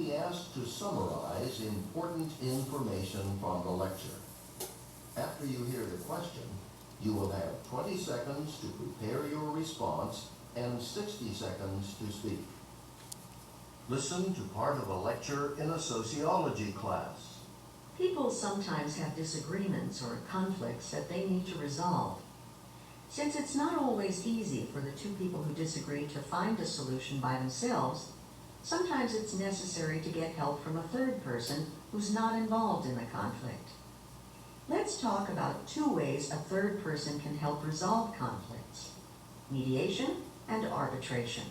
Be asked to summarize important information from the lecture. After you hear the question, you will have 20 seconds to prepare your response and 60 seconds to speak. Listen to part of a lecture in a sociology class. People sometimes have disagreements or conflicts that they need to resolve. Since it's not always easy for the two people who disagree to find a solution by themselves, sometimes it's necessary to get help from a third person who's not involved in the conflict. Let's talk about two ways a third person can help resolve conflicts: mediation and arbitration.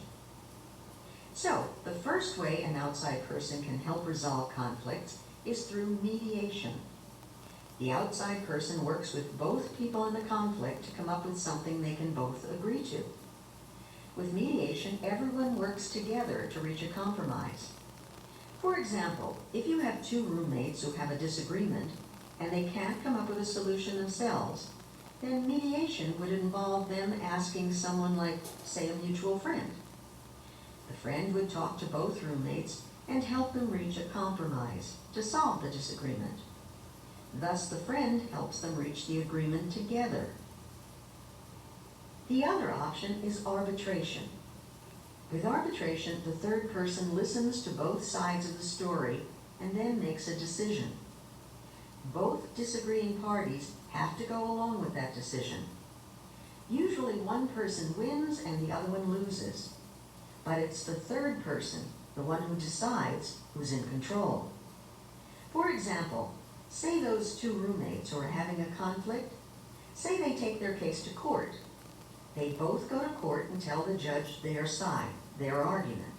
So, the first way an outside person can help resolve conflicts is through mediation. The outside person works with both people in the conflict to come up with something they can both agree to. With mediation, everyone works together to reach a compromise. For example, if you have two roommates who have a disagreement and they can't come up with a solution themselves, then mediation would involve them asking someone like, say, a mutual friend. The friend would talk to both roommates and help them reach a compromise to solve the disagreement. Thus, the friend helps them reach the agreement together. The other option is arbitration. With arbitration, the third person listens to both sides of the story and then makes a decision. Both disagreeing parties have to go along with that decision. Usually one person wins and the other one loses. But it's the third person, the one who decides, who's in control. For example, say those two roommates who are having a conflict, say they take their case to court. They both go to court and tell the judge their side, their argument.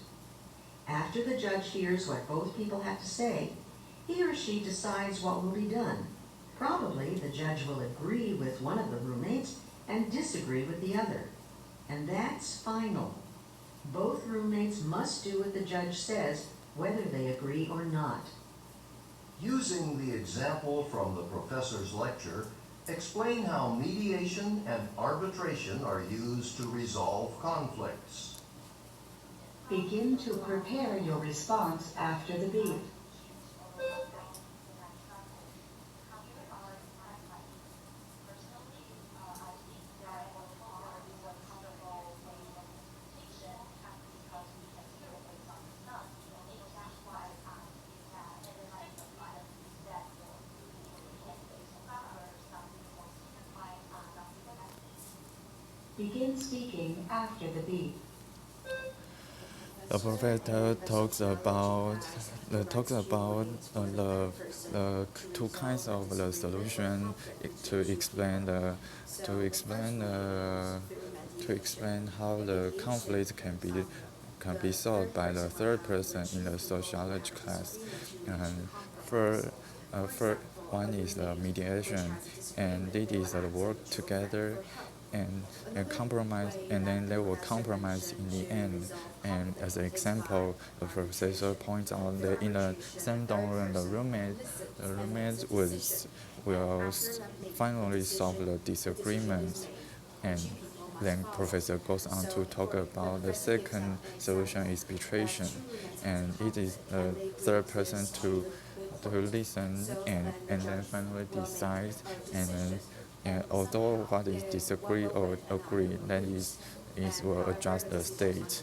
After the judge hears what both people have to say, he or she decides what will be done. Probably the judge will agree with one of the roommates and disagree with the other. And that's final. Both roommates must do what the judge says, whether they agree or not. Using the example from the professor's lecture, explain how mediation and arbitration are used to resolve conflicts. Begin to prepare your response after the beep. Begin speaking after the beep. The professor talks about the two kinds of the solution to explain the to explain how the conflict can be solved by the third person in the sociology class. And first one is the mediation, and it is the work together and compromise, and then they will compromise in the end. And as an example, the professor points out that in the same dorm room, the roommates will finally solve the disagreements. And then professor goes on to talk about the second solution is arbitration, and it is the third person to listen and then finally decide, and then although what is disagree or agree, that is will adjust the state.